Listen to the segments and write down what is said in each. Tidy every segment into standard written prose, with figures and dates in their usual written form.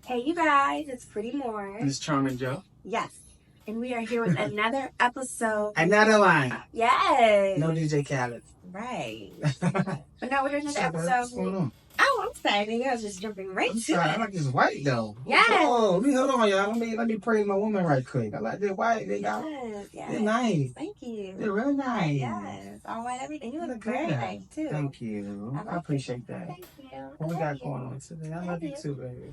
Hey, you guys, it's Pretty Morg. This Charming Joe. Yes. And we are here with another episode. Another line. Yes. No DJ Khaled. Right. But no, we're here another episode. What's going on? Oh, I'm sorry. I was just jumping right to it. I like this white, though. Yes. Oh, hold on, y'all. Let me praise my woman right quick. I like this white. Yes. They're nice. Thank you. They're real nice. Yes. All white, everything. You look very very nice, too. Thank you. I appreciate that. Thank you. What we got going on today? I love you too, baby.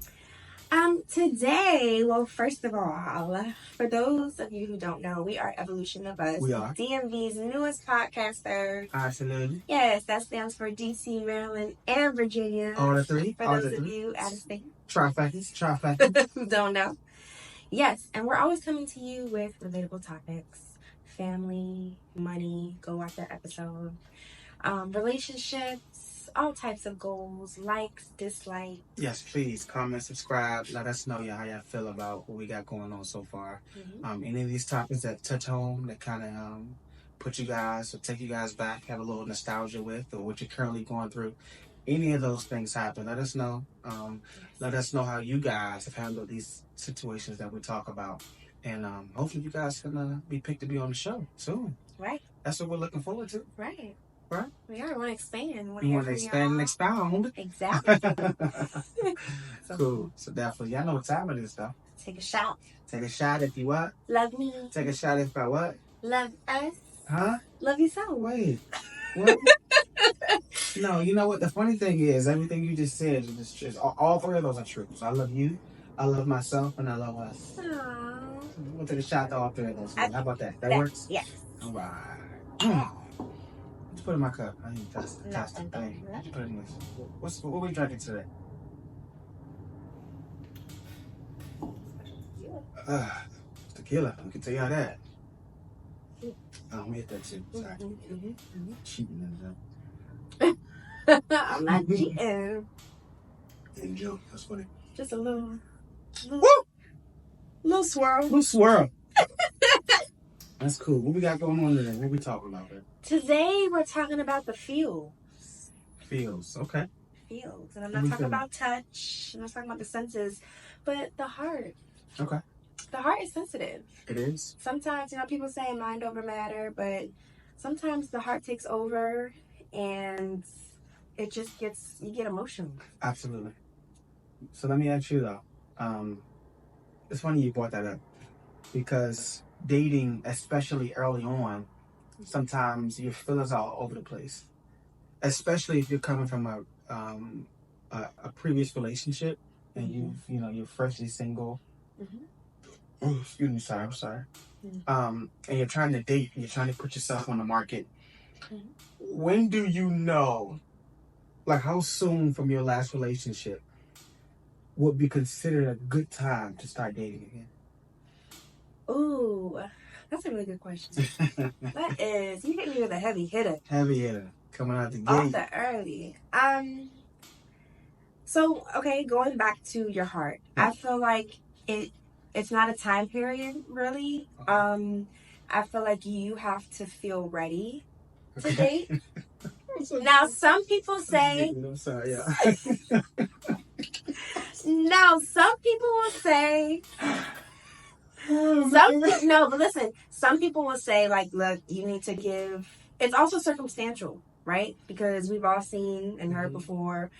Today, well, first of all, for those of you who don't know, we are Evolution of Us. We are. DMV's newest podcaster. Absolutely. Yes, that stands for DC, Maryland, and Virginia. All the three. For those of you out of state. Trifecta. Who don't know. Yes, and we're always coming to you with relatable topics. Family, money, go watch that episode. Relationships. All types of goals, likes, dislikes. Yes, please comment, subscribe. Let us know how y'all feel about what we got going on so far. Mm-hmm. Any of these topics that touch home, that kind of put you guys or take you guys back, have a little nostalgia with, or what you're currently going through. Any of those things happen, let us know. Let us know how you guys have handled these situations that we talk about. And hopefully you guys can be picked to be on the show soon. Right. That's what we're looking forward to. Right. Right? We are. We want to expand. We want to expand and expound. Exactly. Cool. So definitely, y'all know what time it is, though. Take a shot. Take a shot if you what? Love me. Take a shot if I what? Love us. Huh? Love you so. Wait. What? No, you know what? The funny thing is, everything you just said is just all three of those are true. So I love you, I love myself, and I love us. Aww. We'll take a shot to all three of those. How about that? That works? Yes. All right. Let's put it in my cup. I need to test it. Thank you. Put it in this. What are we drinking today? Tequila. I can tell y'all that. I'm hit that too. Sorry. Cheating and I'm not cheating. Enjoy. That's funny. Just a little swirl. Little swirl. That's cool. What we got going on today? What we talking about, babe? Today we're talking about the feels. Feels. Okay. Feels. And I'm not talking about touch. I'm not talking about the senses. But the heart. Okay. The heart is sensitive. It is. Sometimes, people say mind over matter, but sometimes the heart takes over and it just you get emotional. Absolutely. So let me ask you though. It's funny you brought that up because dating, especially early on, sometimes your feelings are all over the place. Especially if you're coming from a previous relationship and you're freshly single. Mm-hmm. Oh, excuse me, I'm sorry. Mm-hmm. And you're trying to date, and you're trying to put yourself on the market. Mm-hmm. When do you know, like how soon from your last relationship would be considered a good time to start dating again? Ooh, that's a really good question. That is, you hit me with a heavy hitter. Heavy hitter, coming out the gate. Off the early. So, okay, going back to your heart, I feel like it's not a time period, really. I feel like you have to feel ready to date. Now, some people say... I'm sorry, yeah. Now, some people will say... No, but listen, some people will say, like, look, you need to give... It's also circumstantial, right? Because we've all seen and heard before,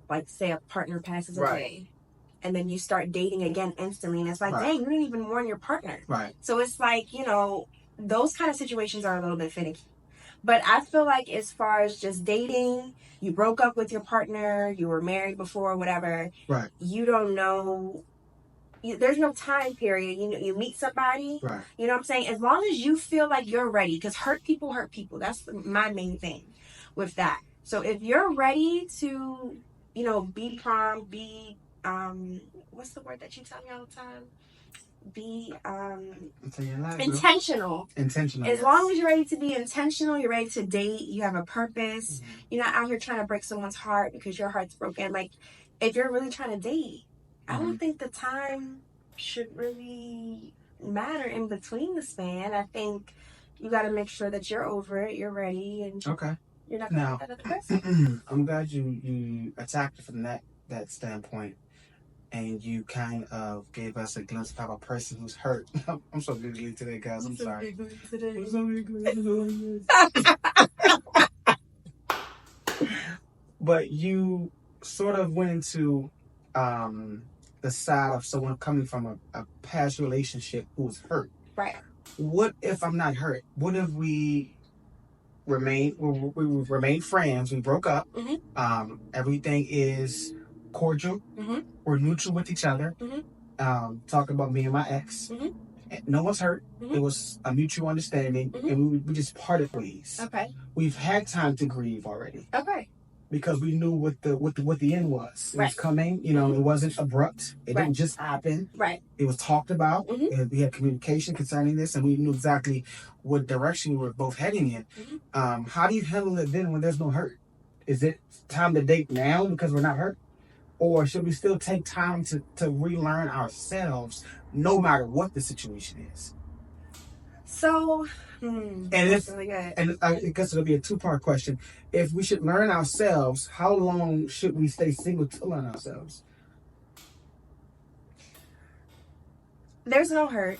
like, say a partner passes away. And then you start dating again instantly. And it's like, dang, you didn't even warn your partner. Right. So it's like, those kind of situations are a little bit finicky. But I feel like as far as just dating, you broke up with your partner, you were married before, whatever. Right. You don't know. There's no time period. You meet somebody. Right. You know what I'm saying? As long as you feel like you're ready. Because hurt people hurt people. That's my main thing with that. So if you're ready to, be prompt, be... what's the word that you tell me all the time? Be intentional. Intentional. As long as you're ready to be intentional, you're ready to date, you have a purpose. Mm-hmm. You're not out here trying to break someone's heart because your heart's broken. Like, if you're really trying to date, I don't think the time should really matter in between the span. I think you got to make sure that you're over it, you're ready, and you're not going to be another person. I'm glad you attacked it from that standpoint. and you kind of gave us a glimpse of a person who's hurt. I'm so giggly today, guys. I'm sorry. I'm so giggly. But you sort of went into the side of someone coming from a past relationship who was hurt. Right. What if I'm not hurt? What if we remain friends? We broke up. Mm-hmm. Everything is cordial. Mm-hmm. We're neutral with each other. Mm-hmm. Talking about me and my ex. Mm-hmm. No one's hurt. Mm-hmm. It was a mutual understanding, and we just parted ways. Okay. We've had time to grieve already. Okay. Because we knew what the end was. It right. was coming. You know, it wasn't abrupt. It didn't just happen. Right. It was talked about. Mm-hmm. We had communication concerning this, and we knew exactly what direction we were both heading in. Mm-hmm. How do you handle it then when there's no hurt? Is it time to date now because we're not hurt? Or should we still take time to relearn ourselves no matter what the situation is? So, that's really good. And I guess it'll be a two-part question. If we should learn ourselves, how long should we stay single to learn ourselves? There's no hurt.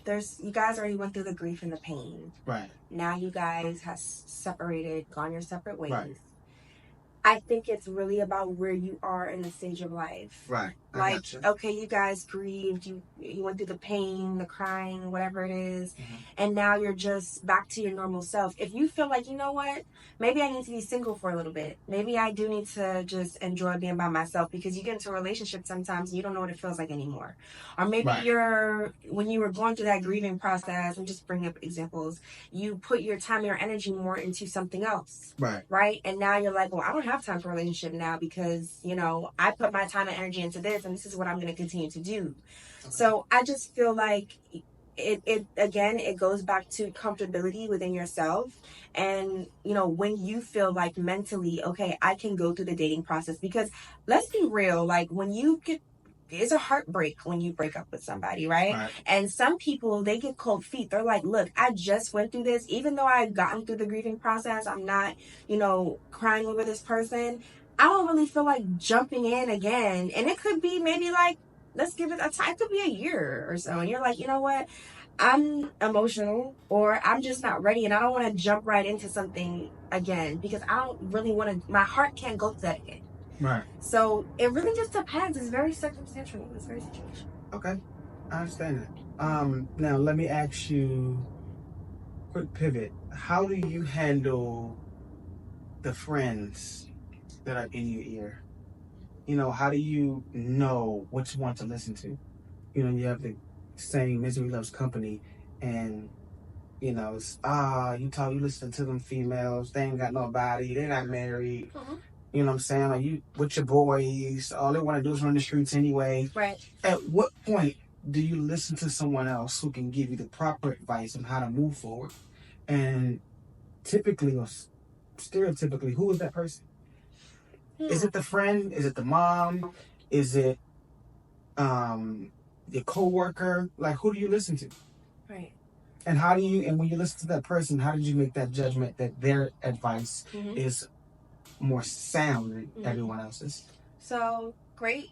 You guys already went through the grief and the pain. Right. Now you guys have separated, gone your separate ways. Right. I think it's really about where you are in the stage of life. Right. Like, okay, you guys grieved, you went through the pain, the crying, whatever it is, and now you're just back to your normal self. If you feel like, you know what, maybe I need to be single for a little bit. Maybe I do need to just enjoy being by myself, because you get into a relationship sometimes and you don't know what it feels like anymore. Or maybe when you were going through that grieving process, I'm just bringing up examples, you put your time, your energy more into something else. Right. Right? And now you're like, well, I don't have time for a relationship now because, I put my time and energy into this, and this is what I'm going to continue to do. Okay. So I just feel like it goes back to comfortability within yourself. And, when you feel like mentally, okay, I can go through the dating process, because let's be real, like it's a heartbreak when you break up with somebody, right? And some people, they get cold feet. They're like, look, I just went through this. Even though I've gotten through the grieving process, I'm not, crying over this person. I don't really feel like jumping in again. And it could be maybe like, let's give it a time. It could be a year or so. And you're like, you know what? I'm emotional, or I'm just not ready, and I don't want to jump right into something again, because I don't really want to, my heart can't go to that again. Right. So it really just depends. It's very circumstantial. It's very situational. Okay. I understand that. Now let me ask you, quick pivot. How do you handle the friends that are in your ear? How do you know which one to listen to? You have the saying, misery loves company, and it's you listen to them females, they ain't got nobody, they're not married. You know what I'm saying? Like, you with your boys, all they want to do is run the streets anyway. Right. At what point do you listen to someone else who can give you the proper advice on how to move forward? And typically or stereotypically, who is that person? Is it the friend? Is it the mom? Is it your coworker? Like, who do you listen to? Right. And and when you listen to that person, how did you make that judgment that their advice is more sound than everyone else's? So great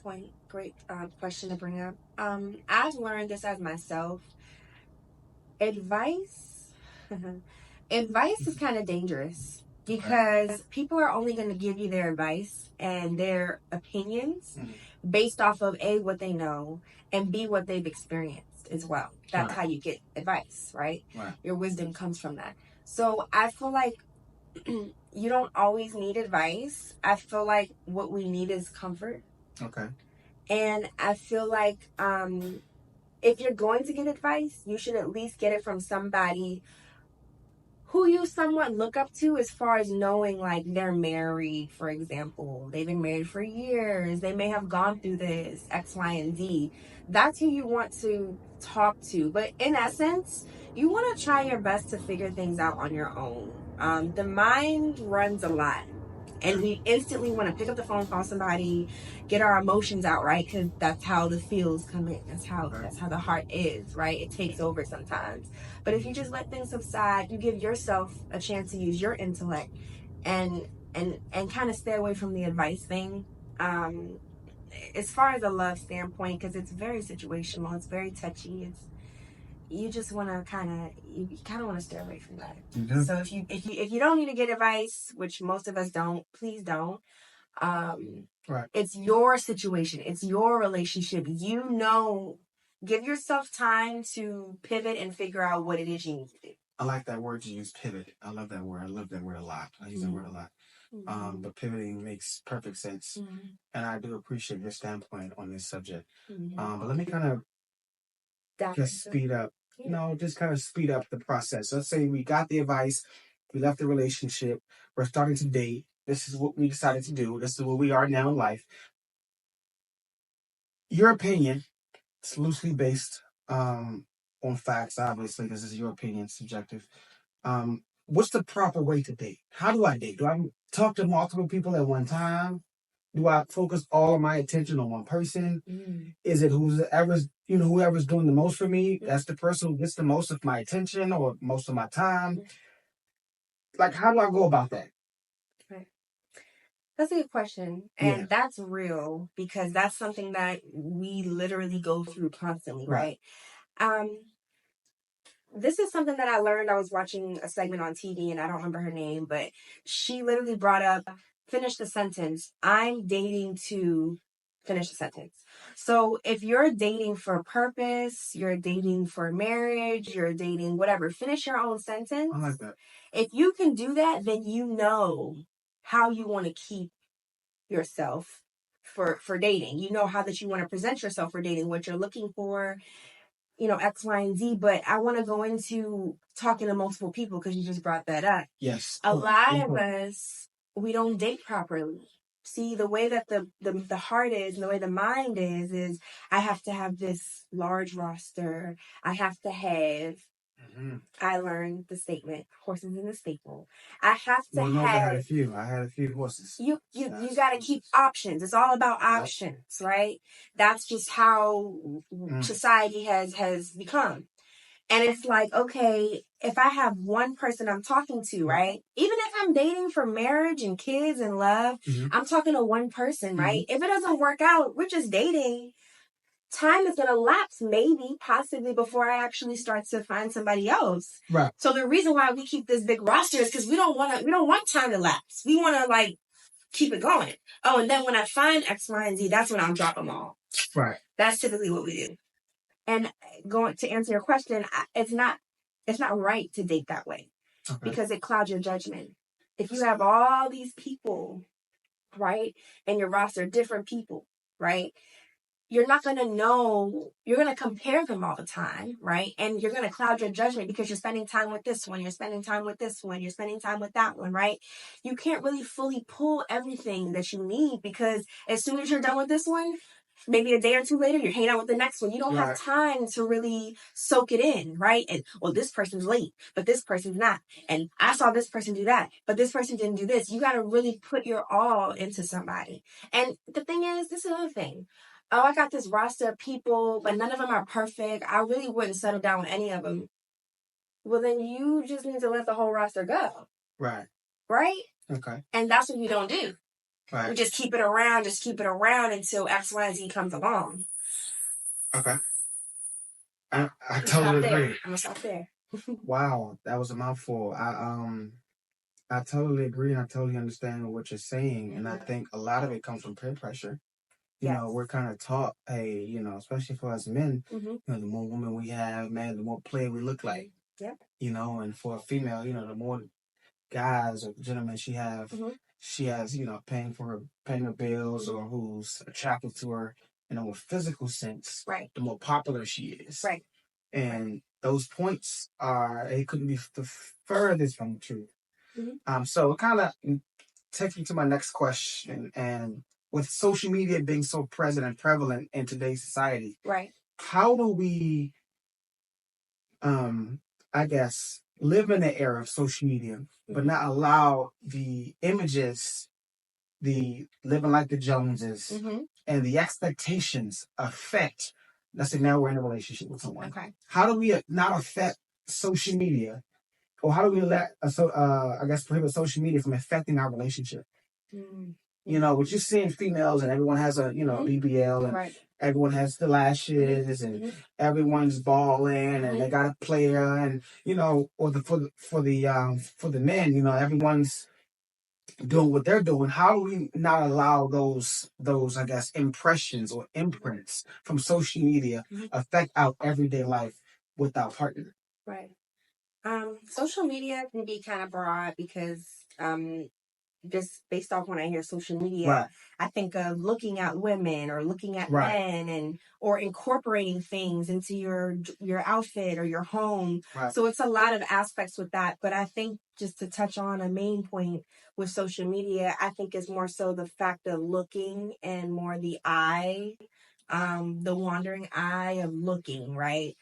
point. Great question to bring up. I've learned this as myself. Advice is kind of dangerous, because people are only going to give you their advice and their opinions based off of A, what they know, and B, what they've experienced as well. That's how you get advice, right? Your wisdom comes from that. So I feel like you don't always need advice. I feel like what we need is comfort. Okay. And I feel like if you're going to get advice, you should at least get it from somebody who you somewhat look up to, as far as knowing, like, they're married, for example. They've been married for years. They may have gone through this, X, Y, and Z. That's who you want to talk to. But in essence, you want to try your best to figure things out on your own. The mind runs a lot, and we instantly want to pick up the phone, call somebody, get our emotions out, right? Because that's how the feels come in. That's how the heart is, right? It takes over sometimes. But if you just let things subside, you give yourself a chance to use your intellect and kind of stay away from the advice thing. as far as a love standpoint, because it's very situational, it's very touchy. You just want to you kind of want to stay away from that. Mm-hmm. So if you don't need to get advice, which most of us don't, please don't. Right. It's your situation. It's your relationship. Give yourself time to pivot and figure out what it is you need to do. I like that word you use, pivot. I love that word. I love that word a lot. I use that word a lot. But pivoting makes perfect sense. And I do appreciate your standpoint on this subject. But let me kind of just speed up. Just kind of speed up the process. Let's say we got the advice, we left the relationship, we're starting to date. This is what we decided to do. This is where we are now in life. Your opinion, it's loosely based on facts, obviously. This is your opinion, subjective. What's the proper way to date? How do I date? Do I talk to multiple people at one time? Do I focus all of my attention on one person? Is it whoever's doing the most for me? That's the person who gets the most of my attention or most of my time. Like, how do I go about that? Right. That's a good question. And that's real because that's something that we literally go through constantly, right? This is something that I learned. I was watching a segment on TV and I don't remember her name, but she literally brought up, finish the sentence. I'm dating to finish the sentence. So if you're dating for purpose, you're dating for marriage, you're dating whatever, finish your own sentence. I like that. If you can do that, then you know how you want to keep yourself for dating. You know how that you want to present yourself for dating, what you're looking for, X, Y, and Z. But I want to go into talking to multiple people because you just brought that up. Yes. A lot of us, we don't date properly. See, the way that the heart is and the way the mind is I have to have this large roster. I have to have, I learned the statement, horses in the stable. I have to have. I had a few horses. You got to keep options. It's all about options, right? That's just how society has become. And it's like, okay, if I have one person I'm talking to, right? Even if I'm dating for marriage and kids and love, I'm talking to one person, right? If it doesn't work out, we're just dating. Time is going to lapse, maybe, possibly, before I actually start to find somebody else. Right. So the reason why we keep this big roster is because we don't want time to lapse. We want to keep it going. Oh, and then when I find X, Y, and Z, that's when I'll drop them all. Right. That's typically what we do. And going to answer your question, it's not right to date that way because it clouds your judgment. If you have all these people, right, and your roster, different people, right, you're not going to know, you're going to compare them all the time, right? And you're going to cloud your judgment because you're spending time with this one, you're spending time with this one, you're spending time with that one, right? You can't really fully pull everything that you need because as soon as you're done with this one, maybe a day or two later, you're hanging out with the next one. You don't have time to really soak it in, right? And, well, this person's late, but this person's not. And I saw this person do that, but this person didn't do this. You got to really put your all into somebody. And the thing is, this is another thing. Oh, I got this roster of people, but none of them are perfect. I really wouldn't settle down with any of them. Well, then you just need to let the whole roster go. Right. Right? Okay. And that's what you don't do. Right. We just keep it around until X, Y, and Z comes along. Okay. I totally agree. I'm gonna stop there. Wow, that was a mouthful. I totally agree and I totally understand what you're saying. And I think a lot of it comes from peer pressure. You know, we're kind of taught, hey, especially for us men, the more women we have, man, the more player we look like. Yep. And for a female, the more guys or gentlemen she has, paying her bills or who's attracted to her in a more physical sense, right, the more popular she is. Right. And those points it couldn't be the furthest from the truth. So it kind of takes me to my next question. And with social media being so present and prevalent in today's society, right, how do we, I guess, live in the era of social media, but not allow the images, the living like the Joneses, and the expectations affect, let's say now we're in a relationship with someone. Okay. How do we not affect social media, or how do we prohibit social media from affecting our relationship? You know, what you're seeing females, and everyone has a, you know, BBL, and everyone has the lashes, and everyone's balling, and they got a player, and you know, or for the men, you know, everyone's doing what they're doing. How do we not allow those I guess impressions or imprints from social media affect our everyday life with our partner? Right. Social media can be kind of broad because just based off when I hear social media, I think of looking at women or looking at men, and or incorporating things into your outfit or your home. So it's a lot of aspects with that. But I think just to touch on a main point with social media, I think is more so the fact of looking and more the eye, the wandering eye of looking, right?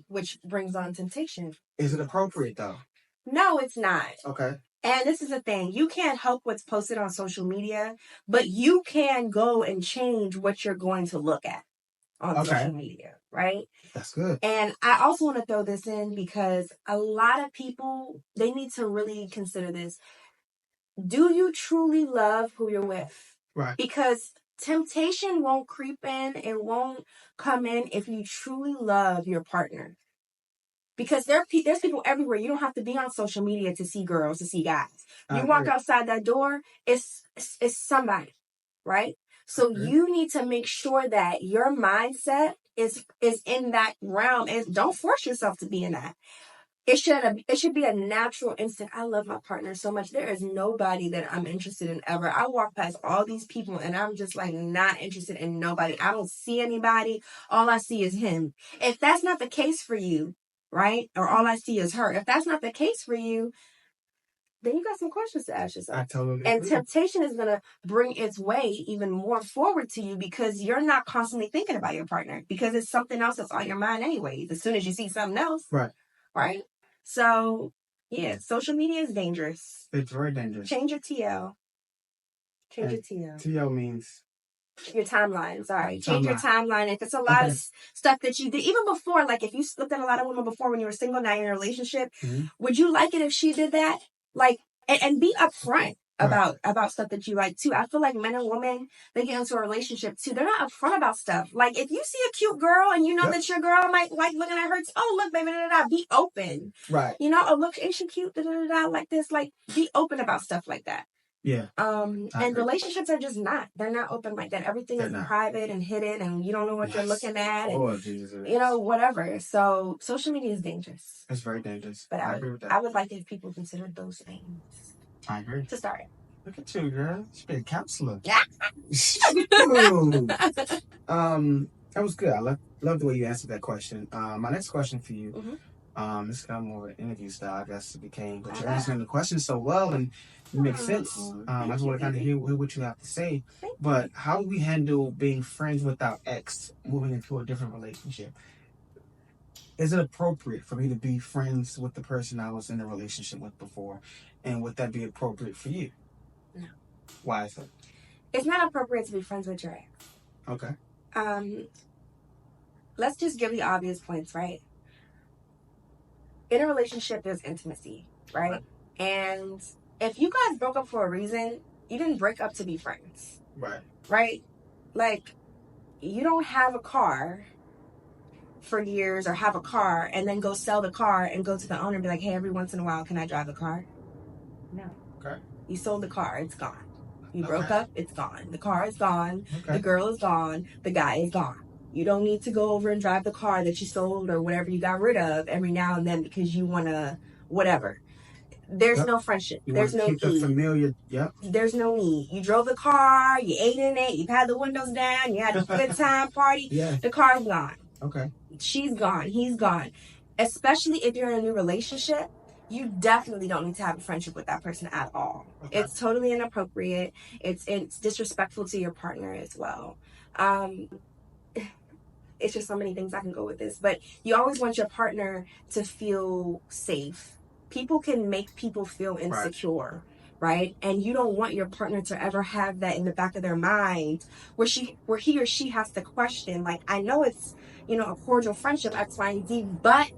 Which brings on temptation. Is it appropriate though? No, it's not. Okay. And this is the thing. You can't help what's posted on social media, but you can go and change what you're going to look at on social media, right? That's good. And I also want to throw this in because a lot of people, they need to really consider this. Do you truly love who you're with? Right. Because temptation won't creep in. It won't come in if you truly love your partner. Because there's people everywhere. You don't have to be on social media to see girls, to see guys. You walk outside that door, it's somebody, right? So you need to make sure that your mindset is in that realm, and don't force yourself to be in that. It should be a natural instinct. I love my partner so much. There is nobody that I'm interested in ever. I walk past all these people and I'm just like not interested in nobody. I don't see anybody. All I see is him. If that's not the case for you, right? Or all I see is her. If that's not the case for you, then you got some questions to ask yourself. I totally agree. And temptation is going to bring its way even more forward to you because you're not constantly thinking about your partner because it's something else that's on your mind anyways. As soon as you see something else. Right? So, yeah, social media is dangerous. It's very dangerous. Change your TL. Change your TL. TL means? Your timeline, sorry. Change your timeline. If it's a lot of stuff that you did, even before, like if you looked at a lot of women before when you were single, now you're in a relationship, would you like it if she did that? Like, and be upfront about stuff that you like too. I feel like men and women, they get into a relationship too. They're not upfront about stuff. Like if you see a cute girl and you know that your girl might like looking at her, oh look, baby, be open. Right. You know, oh look, ain't she cute? Like this. Like be open about stuff like that. Yeah. And relationships are just they're not open like that. Everything is private and hidden and you don't know what you're looking at. And, Jesus. You know, whatever. So social media is dangerous. It's very dangerous. But I agree with that. I would like if people considered those things. I agree. To start. Look at you, girl. She's been a counselor. Yeah. That was good. I love the way you answered that question. My next question for you, this is kind of more of an interview style, I guess it became, but you're answering the question so well and it makes sense. I just want to kind of hear what you have to say. But how do we handle being friends with our ex moving into a different relationship? Is it appropriate for me to be friends with the person I was in a relationship with before? And would that be appropriate for you? No. Why is that? It's not appropriate to be friends with your ex. Okay. Let's just give the obvious points, right? In a relationship, there's intimacy, right? And if you guys broke up for a reason, you didn't break up to be friends. Right? Like, you don't have a car for years or have a car and then go sell the car and go to the owner and be like, hey, every once in a while, can I drive the car? No. Okay. You sold the car, it's gone. You broke up, it's gone. The car is gone. The girl is gone. The guy is gone. You don't need to go over and drive the car that you sold or whatever you got rid of every now and then because you want to whatever. There's no friendship. There's no need. The familiar, There's no need. You drove the car, you ate in it, you had the windows down, you had a good time party. The car's gone. Okay. She's gone. He's gone. Especially if you're in a new relationship, you definitely don't need to have a friendship with that person at all. Okay. It's totally inappropriate. It's disrespectful to your partner as well. It's just so many things I can go with this. But you always want your partner to feel safe. People can make people feel insecure, right? And you don't want your partner to ever have that in the back of their mind where he or she has to question, like, I know it's, a cordial friendship, X, Y, and Z, but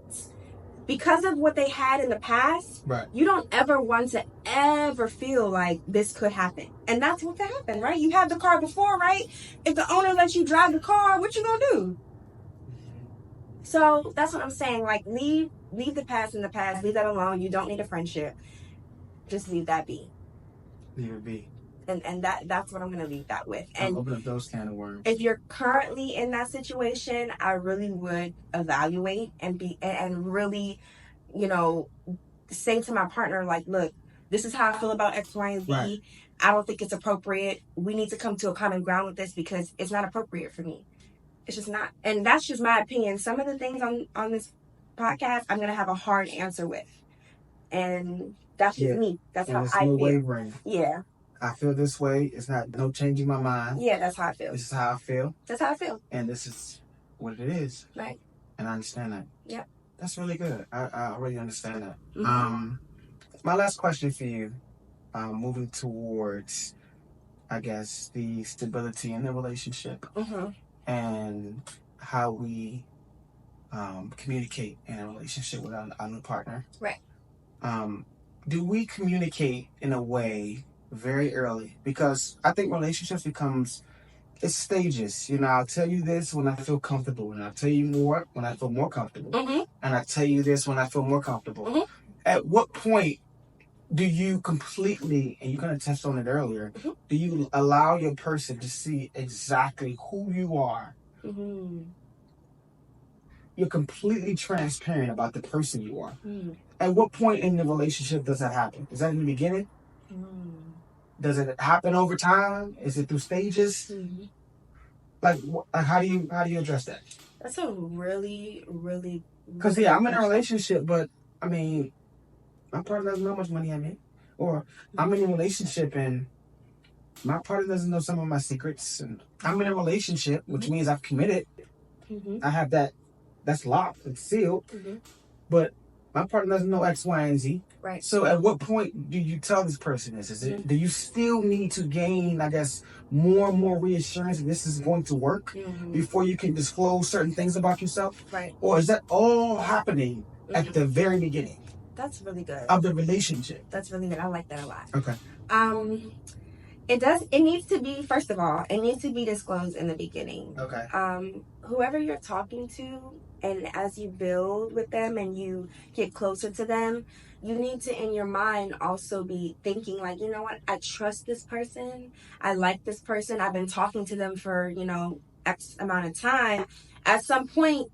because of what they had in the past, right. You don't ever want to ever feel like this could happen. And that's what could happen, right? You had the car before, right? If the owner lets you drive the car, what you gonna do? So that's what I'm saying. Like, leave the past in the past. Leave that alone. You don't need a friendship. Just leave that be. Leave it be. And that's what I'm gonna leave that with. And open up those can of worms. If you're currently in that situation, I really would evaluate and really, say to my partner, like, look, this is how I feel about X, Y, and Z. Right. I don't think it's appropriate. We need to come to a common ground with this because it's not appropriate for me. It's just not. And that's just my opinion. Some of the things on this podcast, I'm gonna have a hard answer with, and that's just me. That's how I feel. Wavering. Yeah. I feel this way. It's no changing my mind. Yeah, that's how I feel. This is how I feel. That's how I feel. And this is what it is. Right. And I understand that. Yep. That's really good. I really understand that. Mm-hmm. My last question for you, moving towards, I guess, the stability in the relationship and how we communicate in a relationship with our new partner. Right. Do we communicate in a way very early? Because I think relationships it's stages. I'll tell you this when I feel comfortable, and I'll tell you more when I feel more comfortable, and I tell you this when I feel more comfortable. At what point do you completely, and you kind of touched on it earlier, do you allow your person to see exactly who you are? You're completely transparent about the person you are. At what point in the relationship does that happen? Is that in the beginning? Does it happen over time? Is it through stages? Like how do you address that? That's a really, really. Because I'm in a relationship, but I mean, my partner doesn't know how much money I make, or I'm in a relationship and my partner doesn't know some of my secrets, and I'm in a relationship, which means I've committed. I have that's locked, it's sealed, but my partner doesn't know X, Y, and Z. Right. So at what point do you tell this person this? Do you still need to gain, I guess, more and more reassurance that this is going to work before you can disclose certain things about yourself? Right. Or is that all happening at the very beginning? That's really good. Of the relationship. That's really good. I like that a lot. Okay. It needs to be, first of all, it needs to be disclosed in the beginning. Okay. Whoever you're talking to, and as you build with them and you get closer to them, you need to, in your mind, also be thinking like, you know what, I trust this person. I like this person. I've been talking to them for, X amount of time. At some point,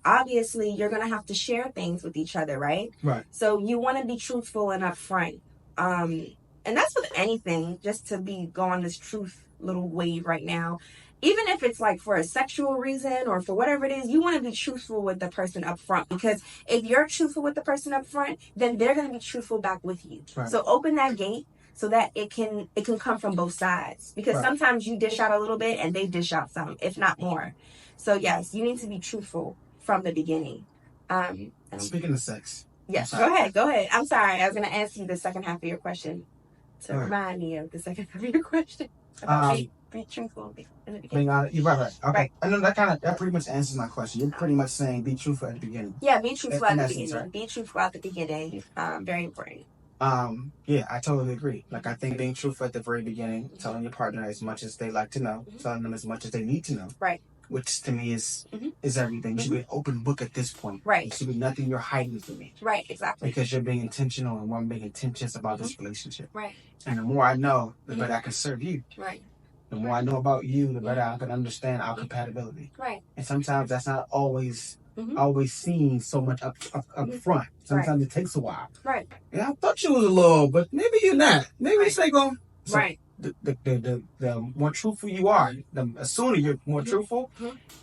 obviously you're going to have to share things with each other, right? Right. So you want to be truthful and upfront. And that's with anything, just to go on this truth little wave right now. Even if it's like for a sexual reason or for whatever it is, you want to be truthful with the person up front, because if you're truthful with the person up front, then they're going to be truthful back with you. Right. So open that gate so that it can come from both sides, because sometimes you dish out a little bit and they dish out some, if not more. So yes, you need to be truthful from the beginning. Speaking of sex. Yes, go ahead. I'm sorry. I was going to ask you the second half of your question to remind me of the second half of your question. Be truthful in the beginning. You're right. Okay. Right. I know that pretty much answers my question. You're pretty much saying be truthful at the beginning. Yeah, be truthful at the beginning. Right? Be truthful at the beginning. Very important. Yeah, I totally agree. Like, I think being truthful at the very beginning, telling your partner as much as they like to know, telling them as much as they need to know. Right. Which to me is everything. You should be an open book at this point. Right. There should be nothing you're hiding from me. Right, exactly. Because you're being intentional and I'm being intentions about this relationship. Right. And the more I know, the better I can serve you. Right. The more I know about you, the better I can understand our compatibility. Right. And sometimes that's not always seen so much up front. Sometimes it takes a while. Right. Yeah, I thought you was a little, but maybe you're not. Maybe it's like going. Right. The more truthful you are, the sooner you're more truthful,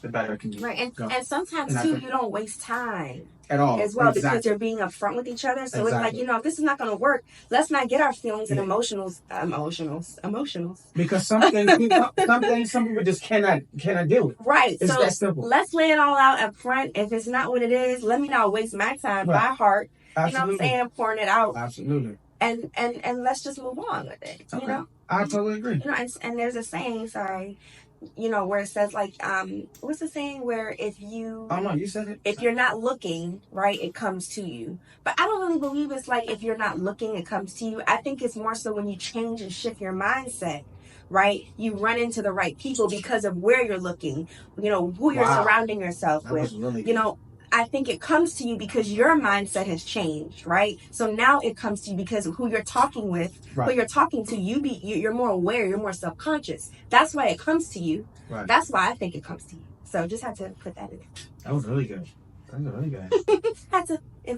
the better it can be. Right, and sometimes too, you don't waste time at all as well, because you're being upfront with each other. So it's like, if this is not going to work, let's not get our feelings and emotionals. Because some people just cannot deal with. Right, it's so that simple. Let's lay it all out up front. If it's not what it is, let me not waste my time by heart. Absolutely. You know what I'm saying? Pouring it out. Absolutely. And let's just move on with it. Okay. I totally agree. And there's a saying, where it says like, what's the saying where if you... Oh, no, you said it. If you're not looking, right, it comes to you. But I don't really believe it's like if you're not looking, it comes to you. I think it's more so when you change and shift your mindset, right? You run into the right people because of where you're looking, who you're surrounding yourself that with. Really I think it comes to you because your mindset has changed, right? So now it comes to you because of who you're talking with, who you're talking to. You're more aware, you're more self-conscious. That's why it comes to you. Right. That's why I think it comes to you. So just had to put that in. That was really good. I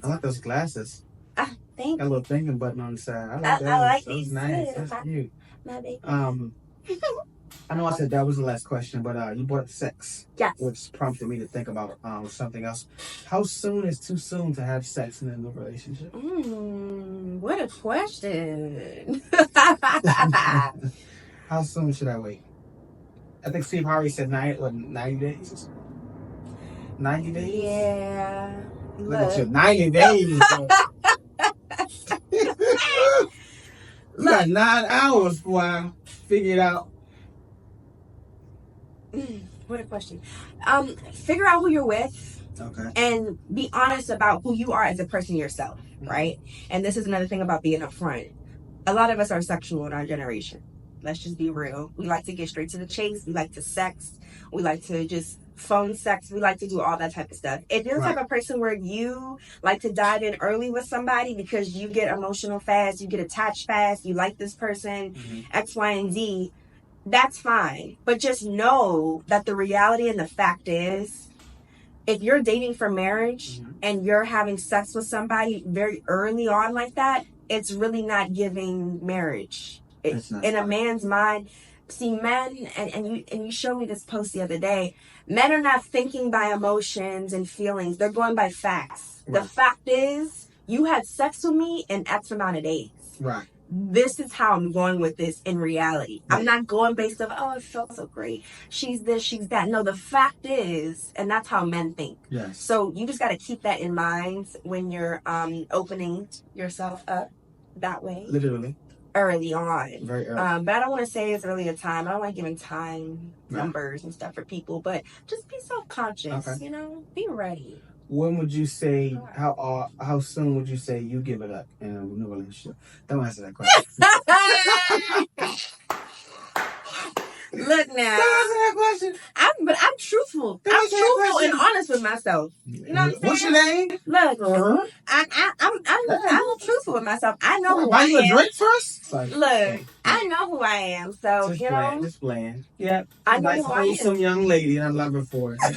like those glasses. Thank you. Got a little thinking button on the side. I like that. I like that was these nice. too. That's cute. My baby. I know I said that was the last question, but you brought up sex. Yes. Which prompted me to think about something else. How soon is too soon to have sex in a new relationship? What a question. How soon should I wait? I think Steve Harvey said 90 days. 90 days? Yeah. Look at you, 90 days. You got 9 hours before I figure it out. What a question. Figure out who you're with. Okay. And be honest about who you are as a person yourself, right? And this is another thing about being upfront. A lot of us are sexual in our generation. Let's just be real. We like to get straight to the chase. We like to sex. We like to just phone sex. We like to do all that type of stuff. If you're the type of person where you like to dive in early with somebody because you get emotional fast, you get attached fast, you like this person, X, Y, and Z, that's fine. But just know that the reality and the fact is, if you're dating for marriage and you're having sex with somebody very early on like that, it's really not giving marriage. In a man's mind, see, men, and you showed me this post the other day, men are not thinking by emotions and feelings. They're going by facts. Right. The fact is, you had sex with me in X amount of days. Right. This is how I'm going with this in reality. Right. I'm not going based on, oh, it felt so great. She's this, she's that. No, the fact is, and that's how men think. Yes. So you just got to keep that in mind when you're opening yourself up that way. Literally. Early on. Very early. But I don't want to say it's early a time. I don't like giving time numbers and stuff for people, but just be self-conscious, be ready. When would you say, how soon would you say you give it up in a new relationship? Don't answer that question. Look now. Don't answer that question. I'm truthful. I'm truthful and honest with myself. You know what I'm saying? What's your name? Look, I'm truthful with myself. I know who I am. Buy you a drink first? Look, I know who I am. So, Just bland. Yeah. I know nice, who I am. wholesome young lady, and I love her for it. I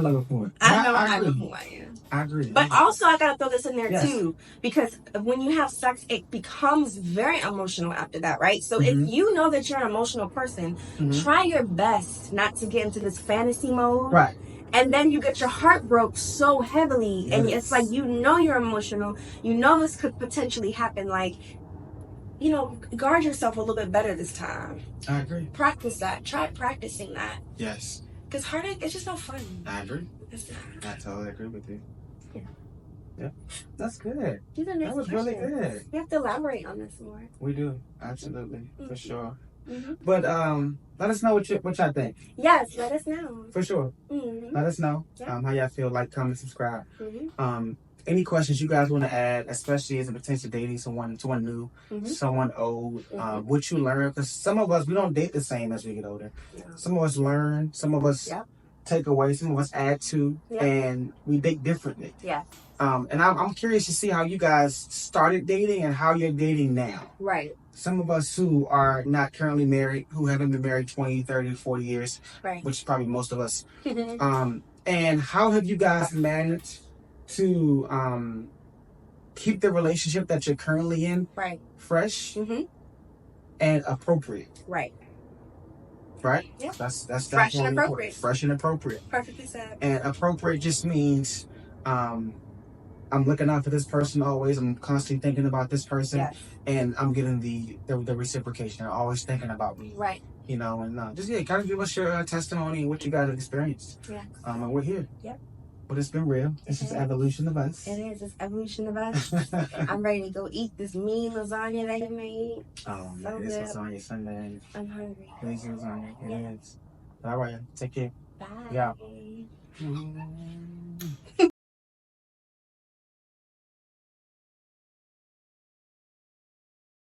love her for it. I know who I am. I agree. But also, I gotta throw this in there too, because when you have sex, it becomes very emotional after that, right? So if you know that you're an emotional person, try your best not to get into this fantasy mode. Right. And then you get your heart broke so heavily, and it's like, you're emotional. This could potentially happen. Like, guard yourself a little bit better this time. I agree. Practice that. Try practicing that. Yes. Because heartache, it's just no fun. I agree. I totally agree with you. Yeah. That's good. That was really good. We have to elaborate on this more. We do. Absolutely. For sure. But let us know what y'all think. Yes, let us know. For sure. Let us know how y'all feel. Like, comment, subscribe. Any questions you guys want to add, especially as it pertains to dating someone new, someone old, what you learn, because some of us, we don't date the same as we get older. Some of us learn, some of us take away, some of us add to, and we date differently. And I'm curious to see how you guys started dating and how you're dating now. Right. Some of us who are not currently married, who haven't been married 20, 30, 40 years, which is probably most of us. And how have you guys managed to keep the relationship that you're currently in fresh and appropriate? Right. Yeah. That's fresh and appropriate. Fresh and appropriate. Perfectly said. And appropriate just means I'm looking out for this person always. I'm constantly thinking about this person, and I'm getting the reciprocation. They're always thinking about me. Right. And just kind of give us your testimony and what you guys have experienced. Yeah. And we're here. Yep. But it's been real. It's just evolution of us. It is. It's evolution of us. I'm ready to go eat this mean lasagna that you made. Oh, man. It's lasagna Sunday. I'm hungry. It's lasagna. It is. All right. Take care. Bye. Yeah.